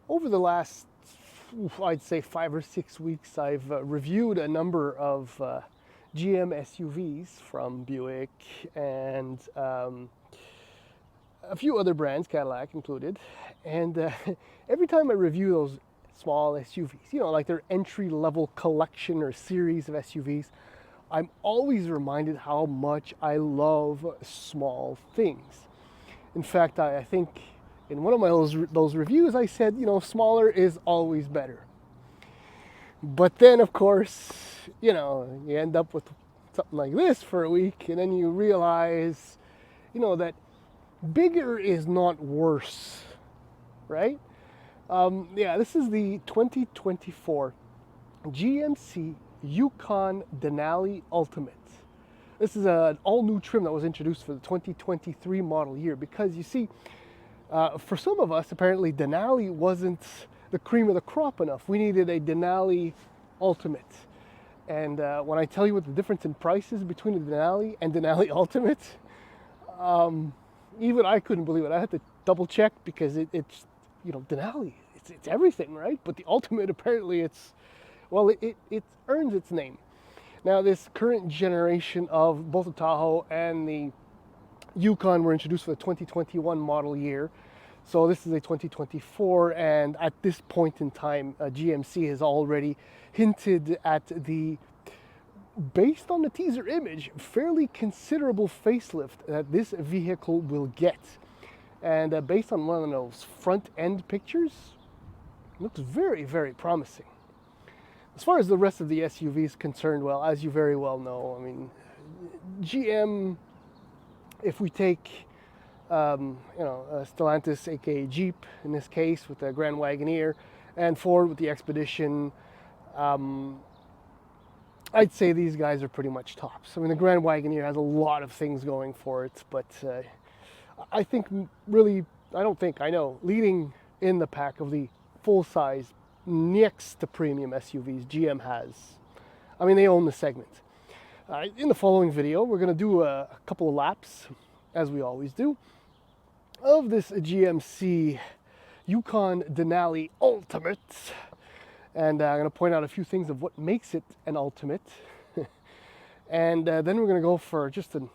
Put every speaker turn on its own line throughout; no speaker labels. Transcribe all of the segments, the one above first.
Over the last, I'd say 5 or 6 weeks, I've reviewed a number of GM SUVs from Buick and a few other brands, Cadillac included. And every time I review those small SUVs, like their entry level collection or series of SUVs, I'm always reminded how much I love small things. In fact, I think in one of those reviews, I said, smaller is always better. But then, of course, you end up with something like this for a week, and then you realize, that bigger is not worse, right? This is the 2024 GMC Yukon Denali Ultimate. This is an all-new trim that was introduced for the 2023 model year because, you see, for some of us, apparently Denali wasn't the cream of the crop enough. We needed a Denali Ultimate. And when I tell you what the difference in price is between the Denali and Denali Ultimate, even I couldn't believe it. I had to double check because it's Denali, it's everything, right? But the Ultimate, apparently it earns its name. Now, this current generation of both the Tahoe and the Yukon were introduced for the 2021 model year. So this is a 2024, and at this point in time, GMC has already hinted at based on the teaser image, fairly considerable facelift that this vehicle will get. And based on one of those front end pictures, it looks very, very promising. As far as the rest of the SUV is concerned, well, as you very well know, I mean, GM, if we take, Stellantis, aka Jeep, in this case, with the Grand Wagoneer, and Ford with the Expedition, I'd say these guys are pretty much tops. I mean, the Grand Wagoneer has a lot of things going for it, but I know, leading in the pack of the full-size next to premium SUVs GM has. I mean, they own the segment. In the following video, we're going to do a couple of laps, as we always do, of this GMC Yukon Denali Ultimate. And I'm going to point out a few things of what makes it an Ultimate. And then we're going to go for just an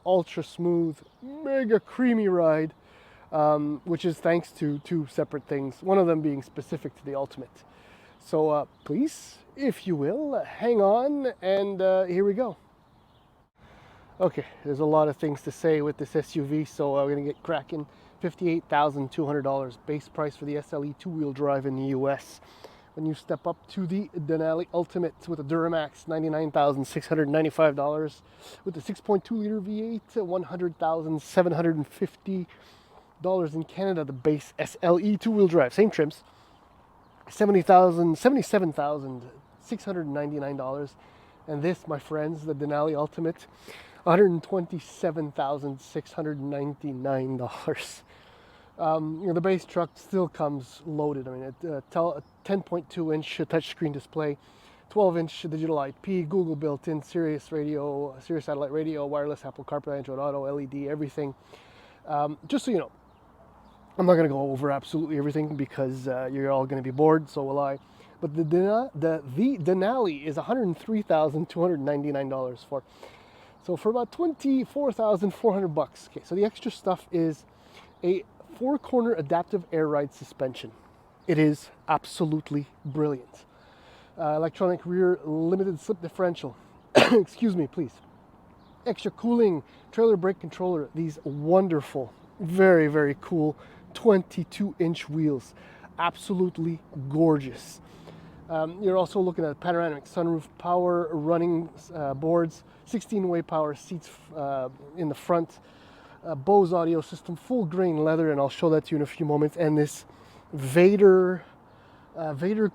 ultra smooth, mega creamy ride, which is thanks to two separate things, one of them being specific to the Ultimate. So please, if you will, hang on, and here we go. Okay, there's a lot of things to say with this SUV, so we're going to get cracking. $58,200 base price for the SLE two-wheel drive in the US. When you step up to the Denali Ultimate with a Duramax, $99,695. With the 6.2-liter V8, $100,750 in Canada. The base SLE two-wheel drive, same trims, $77,699. And this, my friends, the Denali Ultimate, $127,699. The base truck still comes loaded. I mean, a 10.2-inch touchscreen display, 12-inch digital IP, Google built-in, Sirius radio, Sirius satellite radio, wireless, Apple CarPlay, Android Auto, LED, everything. Just so you know, I'm not going to go over absolutely everything because you're all going to be bored, so will I. But the Denali is $103,299 for. So for about $24,400. Okay, so the extra stuff is a 4-corner adaptive air ride suspension. It is absolutely brilliant. Electronic rear limited slip differential. Excuse me, please. Extra cooling trailer brake controller. These wonderful, very, very cool 22-inch wheels. Absolutely gorgeous. You're also looking at panoramic sunroof, power running boards, 16-way power seats in the front, Bose audio system, full grain leather, and I'll show that to you in a few moments. And this Vader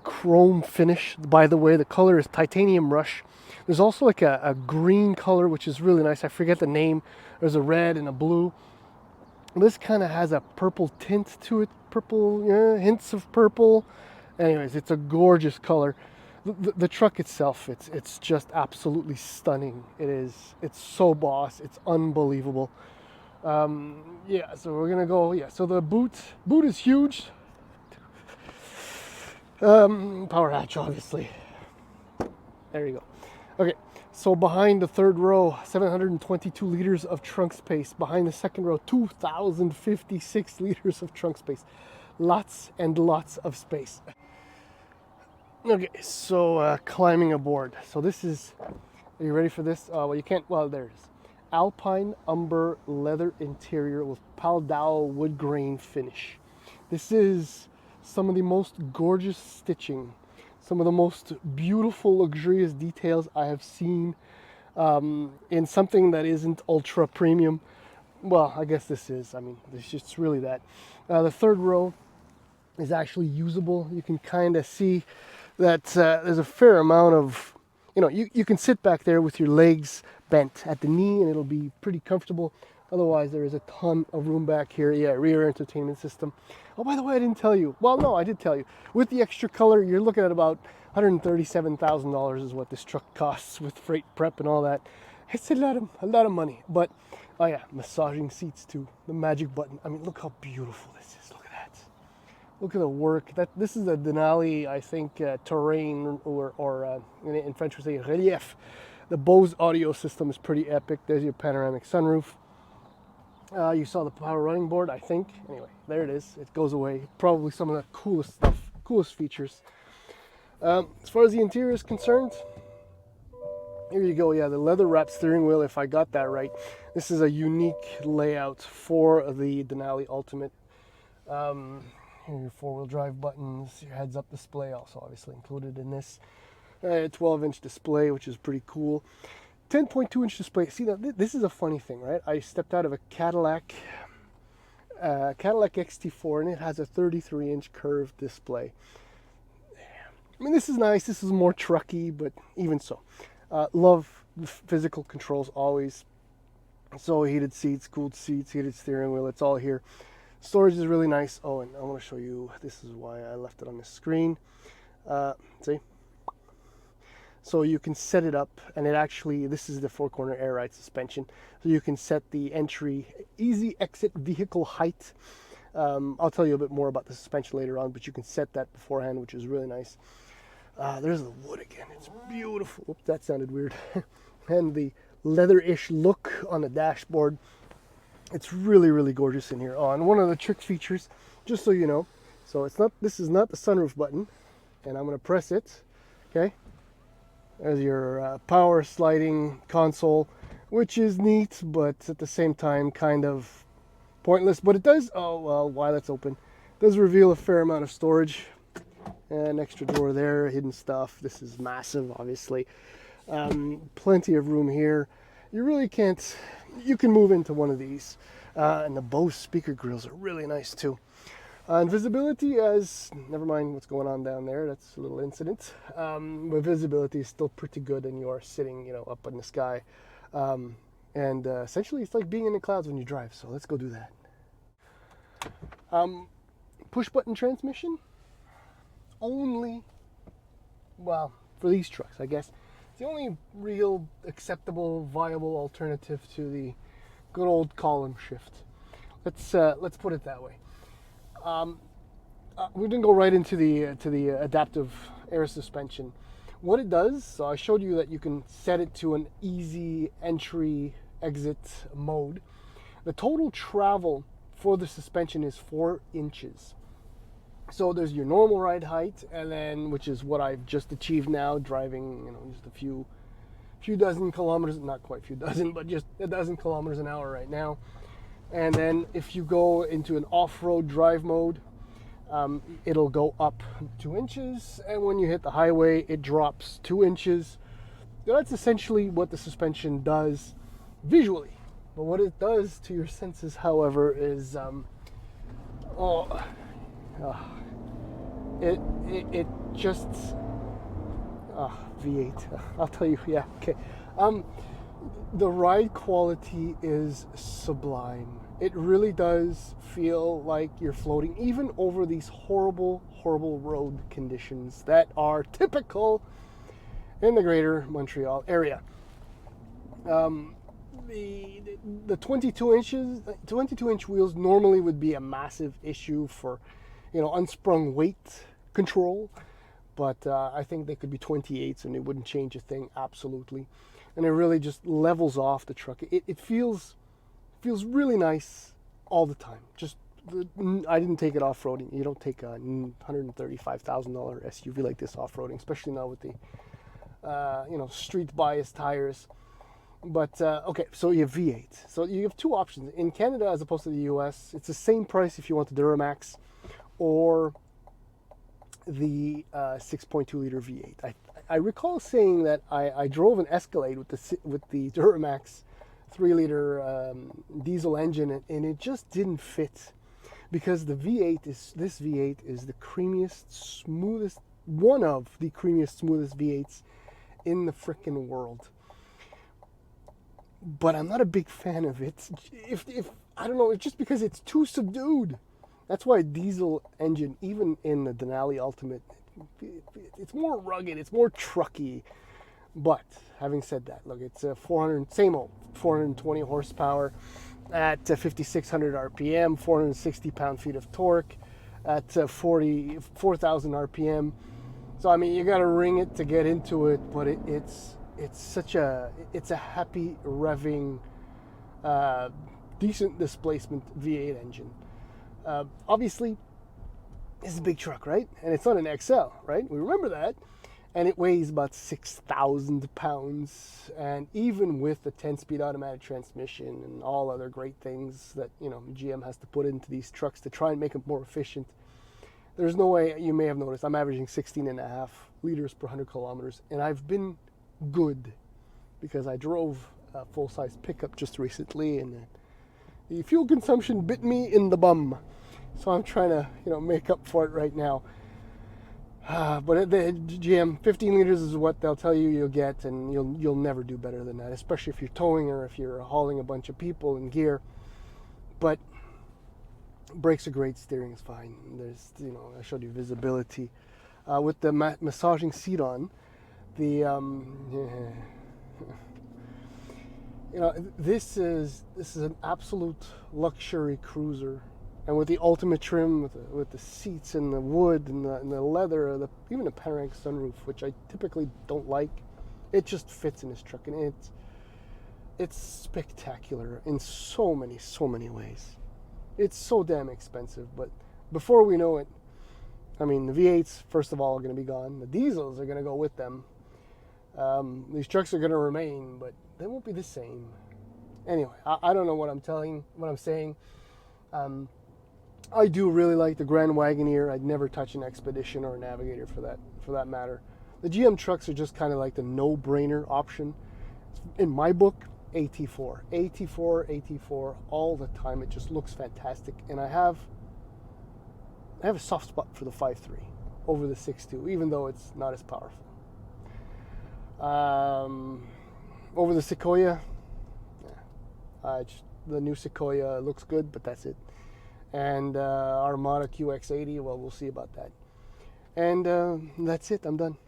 chrome finish. By the way, the color is titanium rush. There's also like a green color, which is really nice. I forget the name. There's a red and a blue. This kind of has a purple tint to it. Purple, hints of purple. Anyways, it's a gorgeous color. The truck itself, it's just absolutely stunning. It's so boss. It's unbelievable. So we're gonna go. Yeah. So the boot is huge. Power hatch, obviously. There you go. Okay, so behind the third row, 722 liters of trunk space. Behind the second row, 2,056 liters of trunk space. Lots and lots of space. Okay, so climbing aboard. So this is, are you ready for this? Well, you can't, well, there it is. Alpine umber leather interior with Paldao wood grain finish. This is some of the most gorgeous stitching, some of the most beautiful, luxurious details I have seen in something that isn't ultra premium. Well, I guess this is. I mean, it's just really that. The third row is actually usable. You can kind of see that there's a fair amount of, you can sit back there with your legs bent at the knee and it'll be pretty comfortable. Otherwise, there is a ton of room back here. Yeah, rear entertainment system. Oh, by the way, I didn't tell you. Well, no, I did tell you. With the extra color, you're looking at about $137,000 is what this truck costs with freight prep and all that. It's a lot of money. But, oh yeah, massaging seats too. The magic button. I mean, look how beautiful this is. Look at that. Look at the work. This is a Denali, I think, terrain, or in French we say relief. The Bose audio system is pretty epic. There's your panoramic sunroof. You saw the power running board, I think. Anyway, there it is. It goes away. Probably some of the coolest stuff, coolest features. As far as the interior is concerned, here you go. Yeah, the leather wrapped steering wheel, if I got that right. This is a unique layout for the Denali Ultimate. Here are your four-wheel drive buttons, your heads-up display, also obviously included in this. 12-inch display, which is pretty cool. 10.2-inch display. See, now this is a funny thing, right? I stepped out of a Cadillac XT4, and it has a 33-inch curved display. I mean, this is nice. This is more trucky, but even so. Love the physical controls always. So heated seats, cooled seats, heated steering wheel. It's all here. Storage is really nice. Oh, and I want to show you. This is why I left it on the screen. See? So you can set it up, and it actually, this is the four-corner air ride suspension. So you can set the entry, easy exit vehicle height. I'll tell you a bit more about the suspension later on, but you can set that beforehand, which is really nice. There's the wood again. It's beautiful. Oops, that sounded weird. And the leather-ish look on the dashboard. It's really, really gorgeous in here. Oh, and one of the trick features, just so you know, so this is not the sunroof button, and I'm going to press it, okay? There's your power sliding console, which is neat, but at the same time kind of pointless. But it does, oh well, while it's open, it does reveal a fair amount of storage. An extra drawer there, hidden stuff. This is massive, obviously. Plenty of room here. You really can't, you can move into one of these. And the Bose speaker grills are really nice too. And visibility, never mind what's going on down there, that's a little incident. But visibility is still pretty good, and you are sitting, up in the sky. And essentially, it's like being in the clouds when you drive. So let's go do that. Push button transmission. Only, well, for these trucks, I guess, it's the only real acceptable, viable alternative to the good old column shift. Let's put it that way. We didn't go right into the adaptive air suspension. What it does, so I showed you that you can set it to an easy entry exit mode. The total travel for the suspension is 4 inches. So there's your normal ride height, and then, which is what I've just achieved now, driving, just a few dozen kilometers, not quite a few dozen, but just a dozen kilometers an hour right now. And then if you go into an off-road drive mode, it'll go up 2 inches, and when you hit the highway, it drops 2 inches. That's essentially what the suspension does visually. But what it does to your senses, however, is it just V8. I'll tell you, yeah, okay. The ride quality is sublime. It really does feel like you're floating, even over these horrible, horrible road conditions that are typical in the greater Montreal area. The 22-inch wheels normally would be a massive issue for, unsprung weight control, but I think they could be 28s and it wouldn't change a thing, absolutely. And it really just levels off the truck. It feels really nice all the time. Just I didn't take it off-roading. You don't take a $135,000 SUV like this off-roading, especially now with the street bias tires. But okay, so you have V8. So you have two options in Canada as opposed to the US. It's the same price if you want the Duramax or the 6.2 liter V8. I recall saying that I drove an Escalade with the Duramax 3 liter diesel engine, and it just didn't fit because this V8 is the creamiest, smoothest, one of the creamiest, smoothest V8s in the frickin' world. But I'm not a big fan of it. If I don't know, it's just because it's too subdued. That's why a diesel engine, even in the Denali Ultimate, it's more rugged, it's more trucky. But having said that, look, it's a 420 horsepower at 5,600 RPM, 460 pound-feet of torque at 4,000 RPM. So I mean, you got to ring it to get into it, but it's a happy revving, decent displacement V8 engine. Obviously, it's a big truck, right? And it's not an XL, right? We remember that. And it weighs about 6,000 pounds. And even with the 10-speed automatic transmission and all other great things that GM has to put into these trucks to try and make them more efficient, there's no way. You may have noticed I'm averaging 16.5 liters per 100 kilometers, and I've been good because I drove a full-size pickup just recently, and the fuel consumption bit me in the bum. So I'm trying to make up for it right now. But the GM 15 liters is what they'll tell you you'll get, and you'll never do better than that, especially if you're towing or if you're hauling a bunch of people in gear. But brakes are great, steering is fine. There's I showed you visibility with the massaging seat on. This is an absolute luxury cruiser, and with the ultimate trim, with the seats and the wood and the leather, even the panoramic sunroof, which I typically don't like, it just fits in this truck, and it's spectacular in so many ways. It's so damn expensive, but before we know it, I mean, the V8s, first of all, are going to be gone. The diesels are going to go with them. These trucks are going to remain, but they won't be the same. Anyway, I don't know what I'm saying. I do really like the Grand Wagoneer. I'd never touch an Expedition or a Navigator for that matter. The GM trucks are just kind of like the no-brainer option. In my book, AT4 all the time. It just looks fantastic, and I have a soft spot for the 5.3 over the 6.2, even though it's not as powerful. Over the Sequoia, the new Sequoia looks good, but that's it. And Armada QX80, well, we'll see about that. And that's it. I'm done.